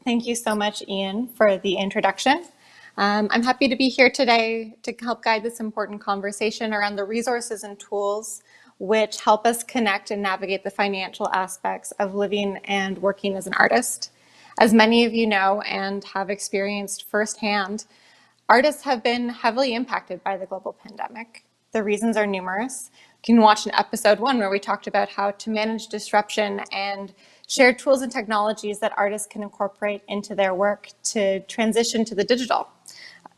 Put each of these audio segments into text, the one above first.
Thank you so much, Ian, for the introduction. I'm happy to be here today to help guide this important conversation around the resources and tools which help us connect and navigate the financial aspects of living and working as an artist. As many of you know and have experienced firsthand, artists have been heavily impacted by the global pandemic. The reasons are numerous. You can watch an episode 1 where we talked about how to manage disruption and share tools and technologies that artists can incorporate into their work to transition to the digital.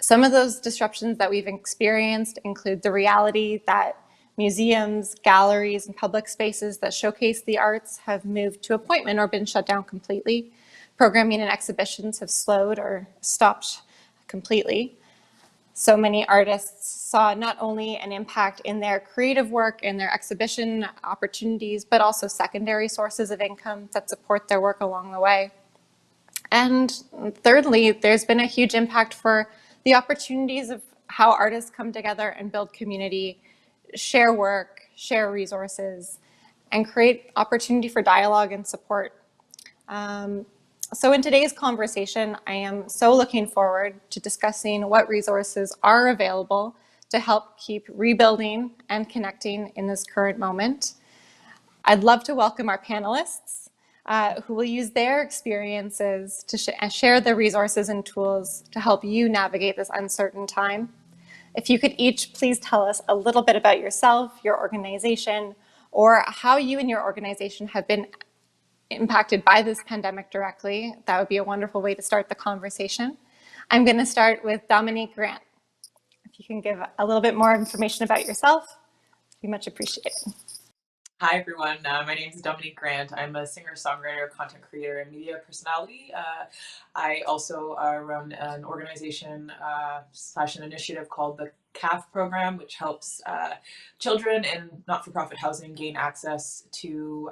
Some of those disruptions that we've experienced include the reality that museums, galleries, and public spaces that showcase the arts have moved to appointment or been shut down completely. Programming and exhibitions have slowed or stopped completely. So many artists saw not only an impact in their creative work and their exhibition opportunities, but also secondary sources of income that support their work along the way. And thirdly, there's been a huge impact for the opportunities of how artists come together and build community, share work, share resources, and create opportunity for dialogue and support. So in today's conversation, I am so looking forward to discussing what resources are available to help keep rebuilding and connecting in this current moment. I'd love to welcome our panelists who will use their experiences to share the resources and tools to help you navigate this uncertain time. If you could each please tell us a little bit about yourself, your organization, or how you and your organization have been impacted by this pandemic directly, that would be a wonderful way to start the conversation. I'm going to start with Dominique Grant. If you can give a little bit more information about yourself, it'd be much appreciated. Hi, everyone. My name is Dominique Grant. I'm a singer-songwriter, content creator, and media personality. I also run an organization / an initiative called the CAF program, which helps children in not-for-profit housing gain access to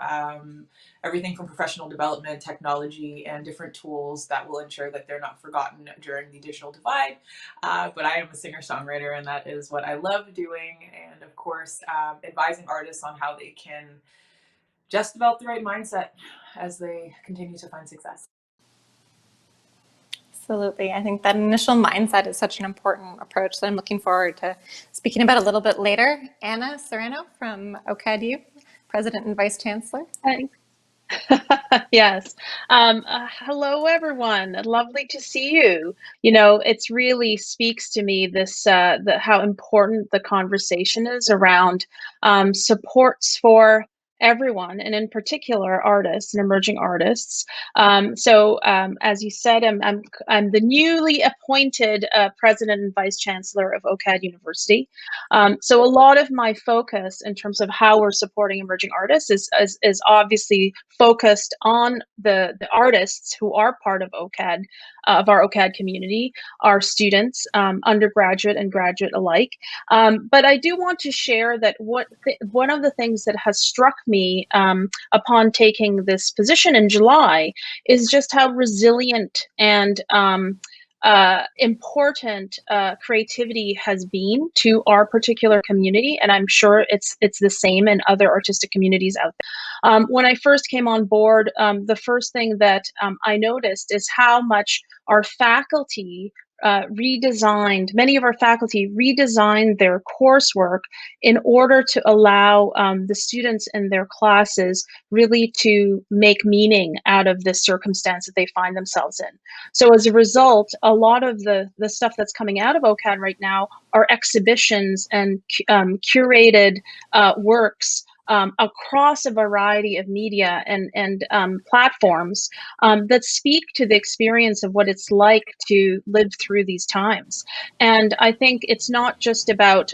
everything from professional development, technology, and different tools that will ensure that they're not forgotten during the digital divide. But I am a singer-songwriter, and that is what I love doing. And of course, advising artists on how they can just develop the right mindset as they continue to find success. Absolutely. I think that initial mindset is such an important approach that I'm looking forward to speaking about a little bit later. Anna Serrano from OCADU, President and Vice Chancellor. Thanks. Yes. Hello, everyone. Lovely to see you. You know, it's really speaks to me this how important the conversation is around supports for everyone, and in particular artists and emerging artists. As you said, I'm the newly appointed president and vice chancellor of OCAD University. So a lot of my focus in terms of how we're supporting emerging artists is obviously focused on the artists who are part of OCAD, of our OCAD community, our students, undergraduate and graduate alike. But I do want to share that one of the things that has struck me upon taking this position in July is just how resilient and important creativity has been to our particular community, and I'm sure it's the same in other artistic communities out there. When I first came on board, the first thing that I noticed is how much our faculty many of our faculty redesigned their coursework in order to allow the students in their classes really to make meaning out of the circumstance that they find themselves in. So as a result, a lot of the stuff that's coming out of OCAD right now are exhibitions and curated works across a variety of media and platforms that speak to the experience of what it's like to live through these times. And I think it's not just about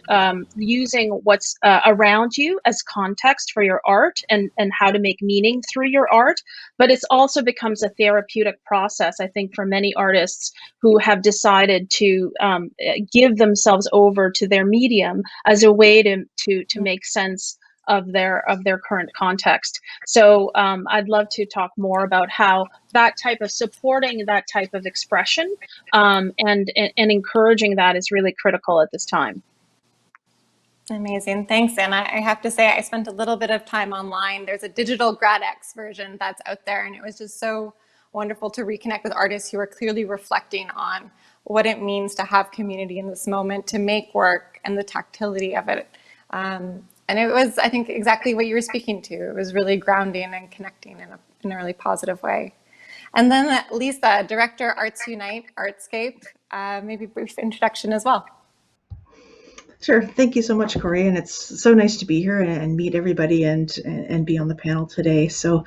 using what's around you as context for your art and how to make meaning through your art, but it also becomes a therapeutic process, I think, for many artists who have decided to give themselves over to their medium as a way to make sense of their current context. So I'd love to talk more about how that type of supporting that type of expression and encouraging that is really critical at this time. Amazing. Thanks, Anna. I have to say, I spent a little bit of time online. There's a digital GradX version that's out there, and it was just so wonderful to reconnect with artists who are clearly reflecting on what it means to have community in this moment, to make work, and the tactility of it. And it was, I think, exactly what you were speaking to. It was really grounding and connecting in a really positive way. And then Lisa, Director, Arts Unite, Artscape, maybe a brief introduction as well. Sure. Thank you so much, Corey. And it's so nice to be here and meet everybody and be on the panel today. So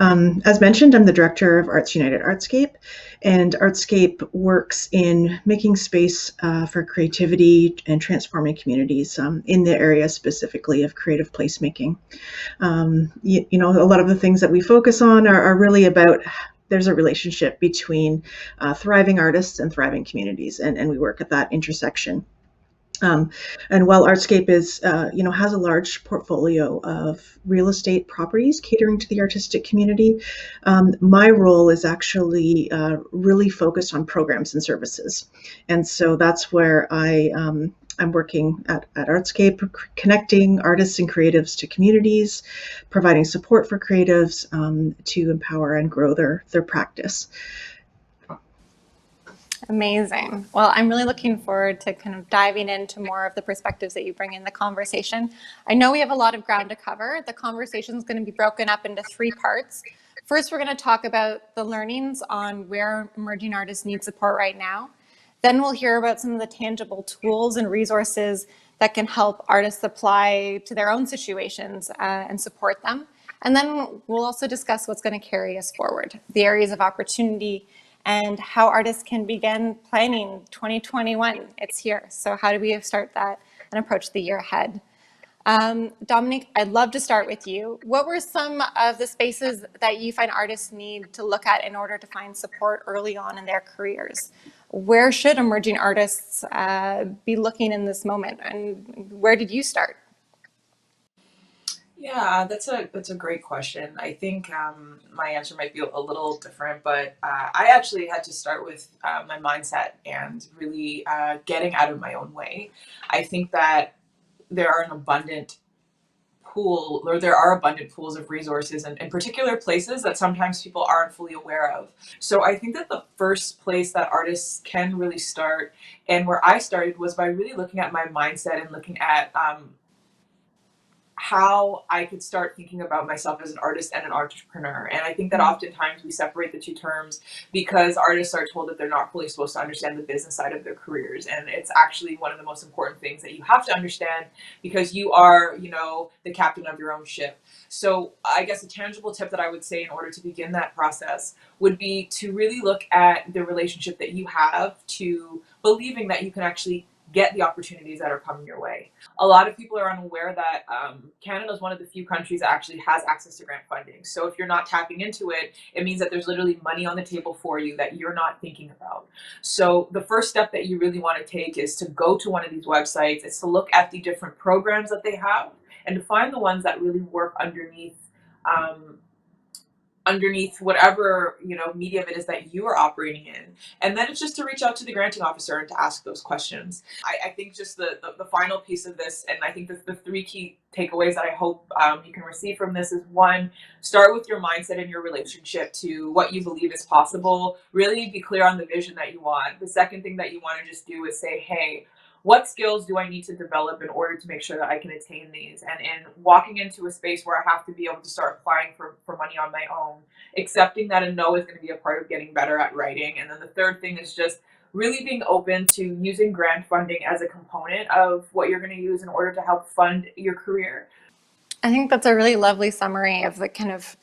as mentioned, I'm the director of Arts United Artscape, and Artscape works in making space for creativity and transforming communities in the area specifically of creative placemaking. You know, a lot of the things that we focus on are really about there's a relationship between thriving artists and thriving communities, and we work at that intersection. And while Artscape is, you know, has a large portfolio of real estate properties catering to the artistic community, my role is actually really focused on programs and services. And so that's where I'm working at Artscape, connecting artists and creatives to communities, providing support for creatives to empower and grow their practice. Amazing. Well, I'm really looking forward to kind of diving into more of the perspectives that you bring in the conversation. I know we have a lot of ground to cover. The conversation is going to be broken up into 3 parts. First, we're going to talk about the learnings on where emerging artists need support right now. Then we'll hear about some of the tangible tools and resources that can help artists apply to their own situations and support them. And then we'll also discuss what's going to carry us forward, the areas of opportunity, and how artists can begin planning 2021. It's here. So how do we start that and approach the year ahead? Dominique, I'd love to start with you. What were some of the spaces that you find artists need to look at in order to find support early on in their careers? Where should emerging artists be looking in this moment? And where did you start? Yeah, that's a great question. I think my answer might be a little different, but I actually had to start with my mindset and really getting out of my own way. I think that there are abundant pools of resources in particular places that sometimes people aren't fully aware of. So I think that the first place that artists can really start, and where I started, was by really looking at my mindset and looking at how I could start thinking about myself as an artist and an entrepreneur. And I think that oftentimes we separate the two terms because artists are told that they're not fully supposed to understand the business side of their careers. And it's actually one of the most important things that you have to understand because you are, you know, the captain of your own ship. So I guess a tangible tip that I would say in order to begin that process would be to really look at the relationship that you have to believing that you can actually get the opportunities that are coming your way. A lot of people are unaware that Canada is one of the few countries that actually has access to grant funding. So if you're not tapping into it, it means that there's literally money on the table for you that you're not thinking about. So the first step that you really want to take is to go to one of these websites. It's to look at the different programs that they have and to find the ones that really work underneath whatever, you know, medium it is that you are operating in. And then it's just to reach out to the granting officer and to ask those questions. I think just the final piece of this, and I think the 3 key takeaways that I hope you can receive from this is 1, start with your mindset and your relationship to what you believe is possible. Really be clear on the vision that you want. The second thing that you want to just do is say, hey, what skills do I need to develop in order to make sure that I can attain these? And in walking into a space where I have to be able to start applying for money on my own, accepting that a no is going to be a part of getting better at writing. And then the third thing is just really being open to using grant funding as a component of what you're going to use in order to help fund your career. I think that's a really lovely summary of the kind of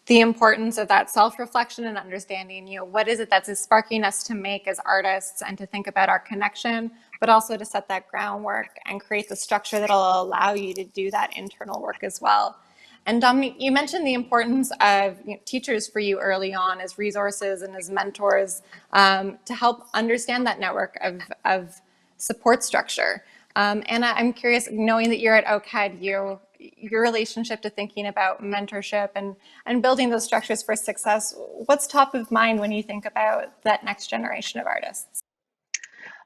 the importance of that self-reflection and understanding, you know, what is it that's sparking us to make as artists and to think about our connection, but also to set that groundwork and create the structure that'll allow you to do that internal work as well. And Dominique, you mentioned the importance of, you know, teachers for you early on as resources and as mentors to help understand that network of support structure. And I'm curious, knowing that you're at OCAD, your relationship to thinking about mentorship and building those structures for success, what's top of mind when you think about that next generation of artists?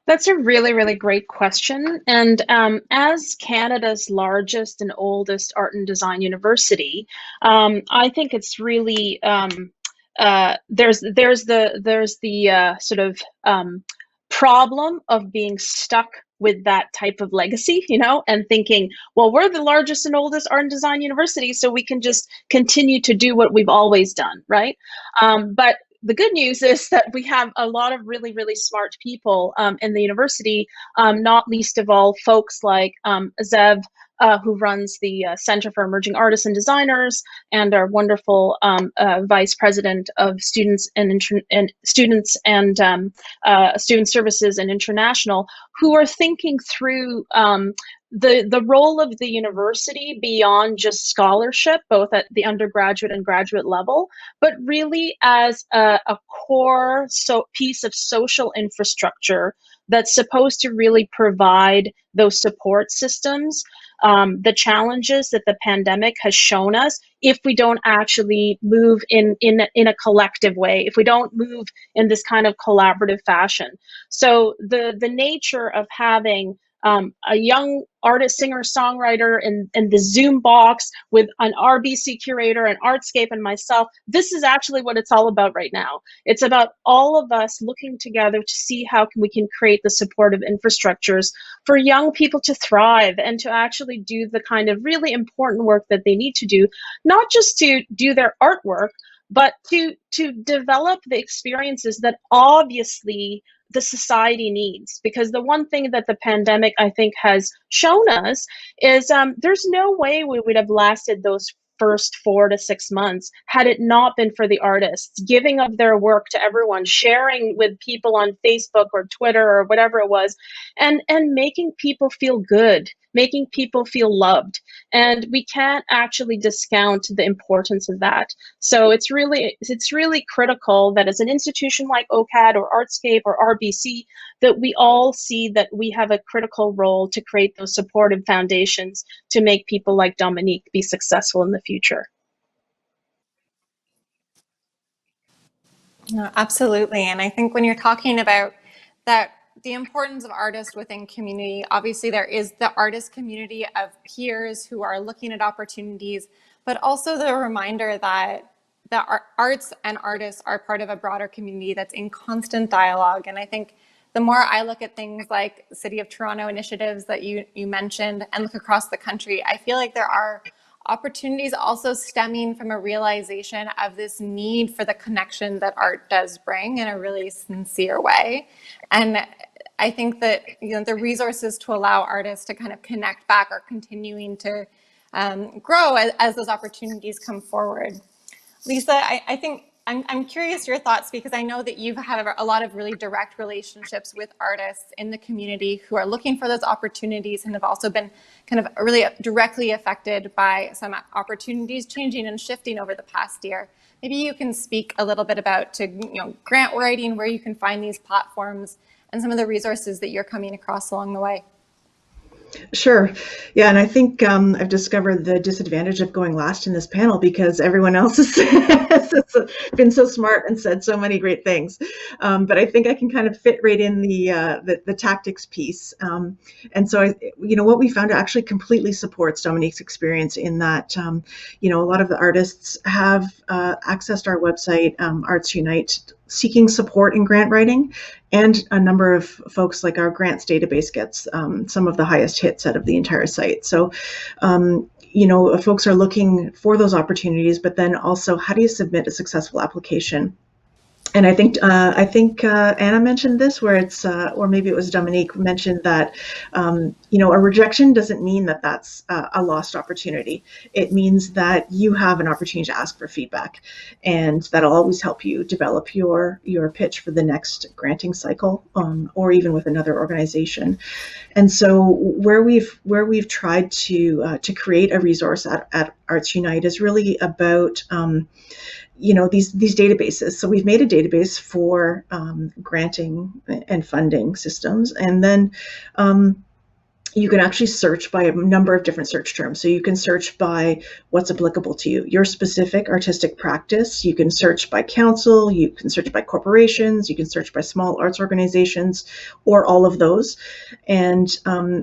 That's a really, really great question. And as Canada's largest and oldest art and design university, I think it's really there's the sort of problem of being stuck with that type of legacy, and thinking, well, we're the largest and oldest art and design university, so we can just continue to do what we've always done, right? But the good news is that we have a lot of really, really smart people in the university, not least of all folks like Zev, who runs the Center for Emerging Artists and Designers, and our wonderful Vice President of Students and Student Services and International, who are thinking through the role of the university beyond just scholarship, both at the undergraduate and graduate level, but really as a core piece of social infrastructure that's supposed to really provide those support systems. The challenges that the pandemic has shown us, if we don't actually move in a collective way, if we don't move in this kind of collaborative fashion. So the nature of having a young artist, singer, songwriter in the Zoom box with an RBC curator, an Artscape, and myself, this is actually what it's all about right now. It's about all of us looking together to see how we can create the supportive infrastructures for young people to thrive and to actually do the kind of really important work that they need to do, not just to do their artwork, but to develop the experiences that obviously the society needs. Because the one thing that the pandemic, I think, has shown us is there's no way we would have lasted those first 4 to 6 months had it not been for the artists giving of their work to everyone, sharing with people on Facebook or Twitter or whatever it was, and making people feel good, making people feel loved. And we can't actually discount the importance of that. So it's really critical that as an institution like OCAD or Artscape or RBC, that we all see that we have a critical role to create those supportive foundations to make people like Dominique be successful in the future. No, absolutely. And I think when you're talking about that, the importance of artists within community, obviously there is the artist community of peers who are looking at opportunities, but also the reminder that the arts and artists are part of a broader community that's in constant dialogue. And I think the more I look at things like City of Toronto initiatives that you mentioned and look across the country, I feel like there are opportunities also stemming from a realization of this need for the connection that art does bring in a really sincere way. And I think that the resources to allow artists to kind of connect back are continuing to grow as those opportunities come forward. Lisa, I think I'm curious your thoughts, because I know that you've had a lot of really direct relationships with artists in the community who are looking for those opportunities and have also been kind of really directly affected by some opportunities changing and shifting over the past year. Maybe you can speak a little bit about grant writing, where you can find these platforms, and some of the resources that you're coming across along the way. Sure. Yeah, and I think I've discovered the disadvantage of going last in this panel, because everyone else has been so smart and said so many great things. But I think I can kind of fit right in the tactics piece. And so what we found actually completely supports Dominique's experience in that a lot of the artists have accessed our website, Arts Unite, seeking support in grant writing, and a number of folks like our grants database gets some of the highest hits out of the entire site. So, folks are looking for those opportunities, but then also, how do you submit a successful application? And I think Anna mentioned this, where it's, or maybe it was Dominique mentioned that, a rejection doesn't mean that that's a lost opportunity. It means that you have an opportunity to ask for feedback, and that'll always help you develop your pitch for the next granting cycle, or even with another organization. And so where we've tried to create a resource at Arts Unite is really about these databases. So we've made a database for granting and funding systems, and then you can actually search by a number of different search terms. So you can search by what's applicable to you, your specific artistic practice. You can search by council, you can search by corporations, you can search by small arts organizations, or all of those. And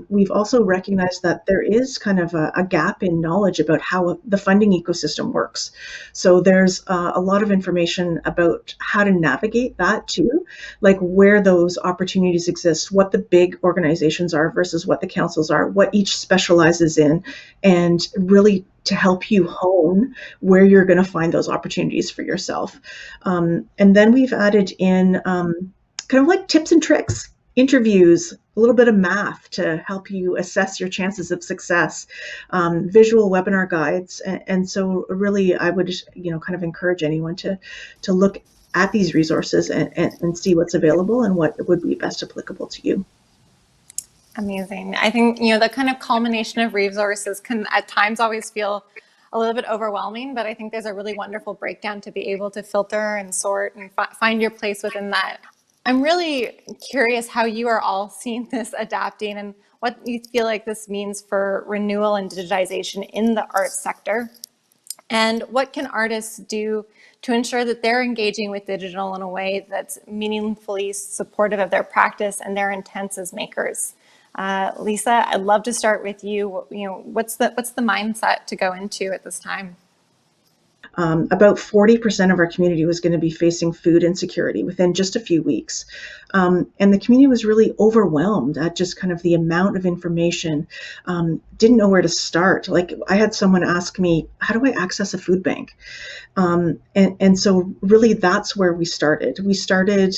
we've also recognized that there is kind of a gap in knowledge about how the funding ecosystem works. So there's a lot of information about how to navigate that too, like where those opportunities exist, what the big organizations are versus what the councils are, what each specializes in, and really to help you hone where you're going to find those opportunities for yourself. And then we've added in kind of like tips and tricks, interviews, a little bit of math to help you assess your chances of success, visual webinar guides. And so really I would, kind of encourage anyone to look at these resources and see what's available and what would be best applicable to you. Amazing. I think, the kind of culmination of resources can at times always feel a little bit overwhelming, but I think there's a really wonderful breakdown to be able to filter and sort and find your place within that. I'm really curious how you are all seeing this adapting and what you feel like this means for renewal and digitization in the arts sector. And what can artists do to ensure that they're engaging with digital in a way that's meaningfully supportive of their practice and their intents as makers? Lisa, I'd love to start with you. What's the mindset to go into at this time? About 40% of our community was going to be facing food insecurity within just a few weeks. And the community was really overwhelmed at just kind of the amount of information, didn't know where to start. Like I had someone ask me, how do I access a food bank? And so really that's where we started. We started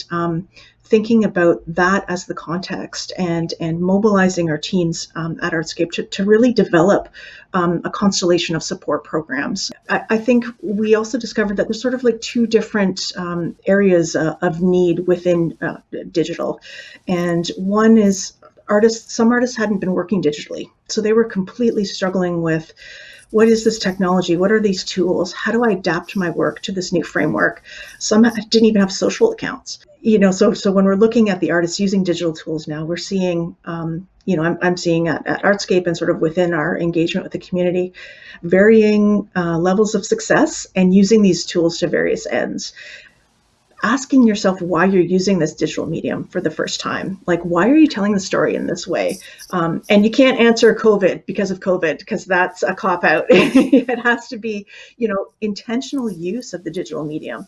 thinking about that as the context and mobilizing our teams at Artscape to really develop a constellation of support programs. I think we also discovered that there's sort of like two different areas of need within digital. And one is some artists hadn't been working digitally. So they were completely struggling with, what is this technology? What are these tools? How do I adapt my work to this new framework? Some didn't even have social accounts. So when we're looking at the artists using digital tools now, we're seeing, I'm seeing at Artscape and sort of within our engagement with the community, varying levels of success and using these tools to various ends. Asking yourself why you're using this digital medium for the first time. Like, why are you telling the story in this way? And you can't answer COVID because that's a cop-out. It has to be, intentional use of the digital medium,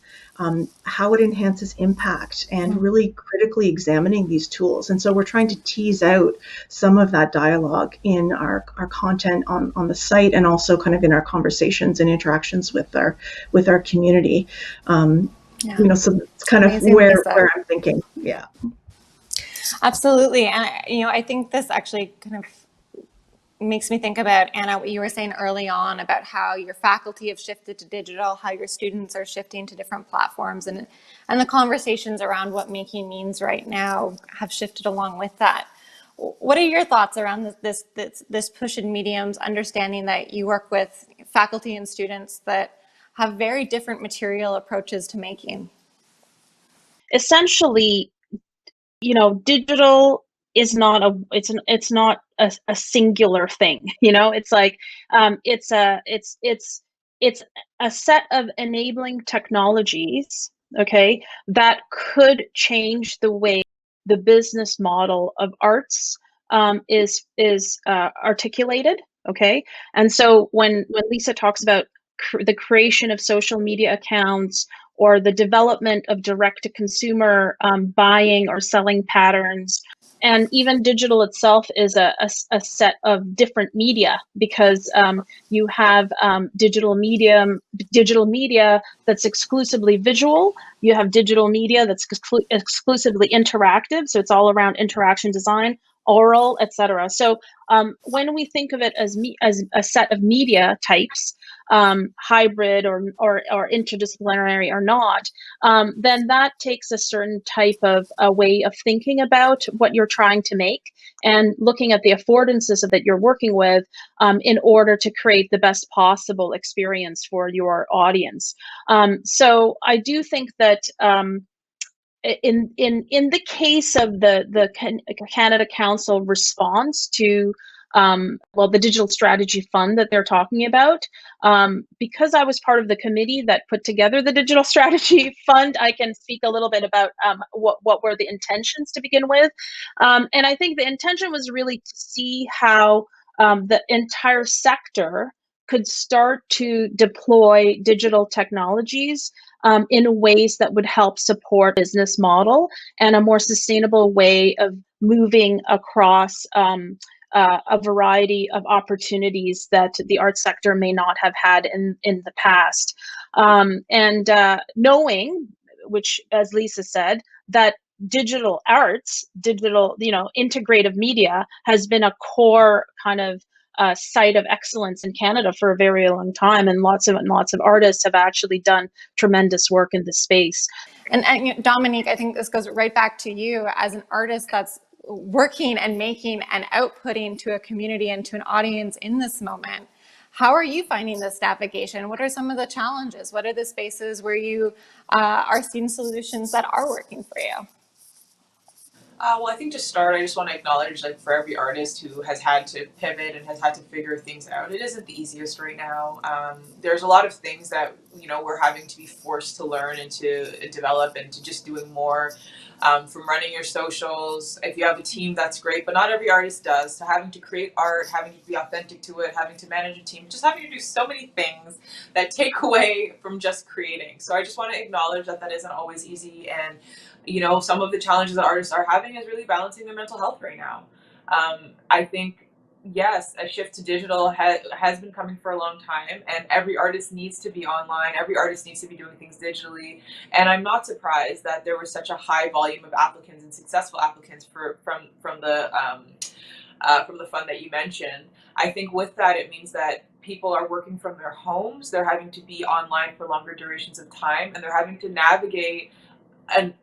how it enhances impact, and really critically examining these tools. And so we're trying to tease out some of that dialogue in our content on the site, and also kind of in our conversations and interactions with our community. Yeah. So it's kind of where I'm thinking. Yeah. Absolutely. And, I think this actually kind of makes me think about, Anna, what you were saying early on about how your faculty have shifted to digital, how your students are shifting to different platforms, and the conversations around what making means right now have shifted along with that. What are your thoughts around this push in mediums, understanding that you work with faculty and students that have very different material approaches to making? Essentially, digital is not a singular thing. It's like it's a set of enabling technologies, okay, that could change the way the business model of arts is articulated, okay. And so when Lisa talks about the creation of social media accounts, or the development of direct-to-consumer buying or selling patterns, and even digital itself is a set of different media, because you have digital media that's exclusively visual. You have digital media that's exclusively interactive, so it's all around interaction design, oral, etc. So when we think of it as a set of media types, hybrid or interdisciplinary or not, then that takes a certain type of a way of thinking about what you're trying to make, and looking at the affordances that you're working with in order to create the best possible experience for your audience. So I do think that in the case of the Canada Council response to the digital strategy fund that they're talking about, because I was part of the committee that put together the digital strategy fund, I can speak a little bit about what were the intentions to begin with. And I think the intention was really to see how the entire sector could start to deploy digital technologies in ways that would help support business model and a more sustainable way of moving across a variety of opportunities that the arts sector may not have had in the past. And knowing, which, as Lisa said, that digital arts, integrative media has been a core kind of site of excellence in Canada for a very long time, and lots of artists have actually done tremendous work in this space. And Dominique, I think this goes right back to you as an artist that's working and making and outputting to a community and to an audience in this moment. How are you finding this navigation? What are some of the challenges? What are the spaces where you are seeing solutions that are working for you? Well, I think to start, I just want to acknowledge, like, for every artist who has had to pivot and has had to figure things out, it isn't the easiest right now. There's a lot of things that, we're having to be forced to learn and to develop, and to just doing more, from running your socials. If you have a team, that's great, but not every artist does. So having to create art, having to be authentic to it, having to manage a team, just having to do so many things that take away from just creating. So I just want to acknowledge that isn't always easy, and some of the challenges that artists are having is really balancing their mental health right now. I think, yes, a shift to digital has been coming for a long time, and every artist needs to be online. Every artist needs to be doing things digitally. And I'm not surprised that there was such a high volume of applicants and successful applicants from the fund that you mentioned. I think with that, it means that people are working from their homes. They're having to be online for longer durations of time, and they're having to navigate an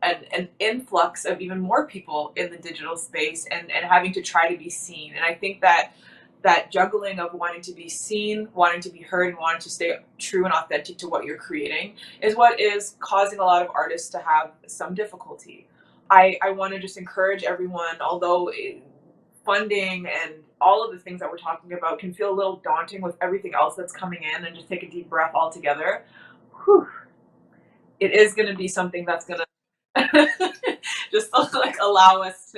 influx of even more people in the digital space, and having to try to be seen. And I think that juggling of wanting to be seen, wanting to be heard, and wanting to stay true and authentic to what you're creating is what is causing a lot of artists to have some difficulty. I want to just encourage everyone, although funding and all of the things that we're talking about can feel a little daunting with everything else that's coming in, and just take a deep breath altogether. Whew. It is going to be something that's going to just like allow us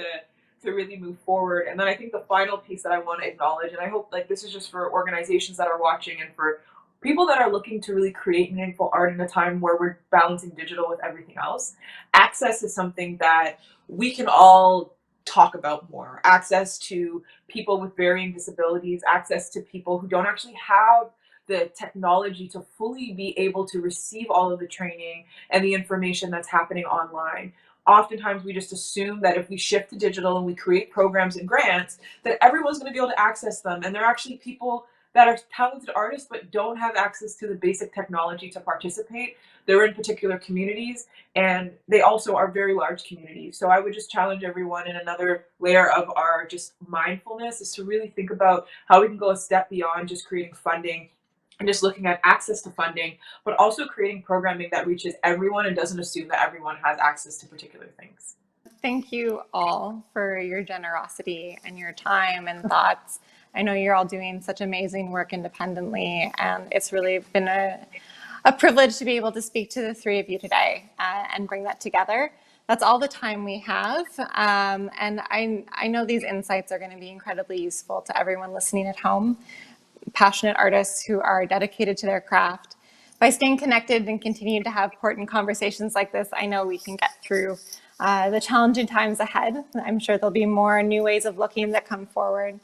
to really move forward. And then I think the final piece that I want to acknowledge, and I hope like this is just for organizations that are watching and for people that are looking to really create meaningful art in a time where we're balancing digital with everything else. Access is something that we can all talk about more. Access to people with varying disabilities, access to people who don't actually have the technology to fully be able to receive all of the training and the information that's happening online. Oftentimes we just assume that if we shift to digital and we create programs and grants, that everyone's going to be able to access them. And there are actually people that are talented artists but don't have access to the basic technology to participate. They're in particular communities, and they also are very large communities. So I would just challenge everyone, in another layer of our just mindfulness, is to really think about how we can go a step beyond just creating funding and just looking at access to funding, but also creating programming that reaches everyone and doesn't assume that everyone has access to particular things. Thank you all for your generosity and your time and thoughts. I know you're all doing such amazing work independently, and it's really been a privilege to be able to speak to the three of you today and bring that together. That's all the time we have, and I know these insights are going to be incredibly useful to everyone listening at home. Passionate artists who are dedicated to their craft. By staying connected and continuing to have important conversations like this, I know we can get through the challenging times ahead. I'm sure there'll be more new ways of looking that come forward.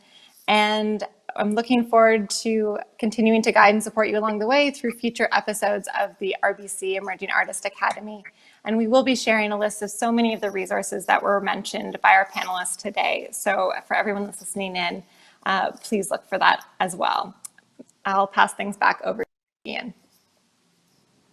And I'm looking forward to continuing to guide and support you along the way through future episodes of the RBC Emerging Artist Academy. And we will be sharing a list of so many of the resources that were mentioned by our panelists today. So for everyone that's listening in, please look for that as well. I'll pass things back over to Ian.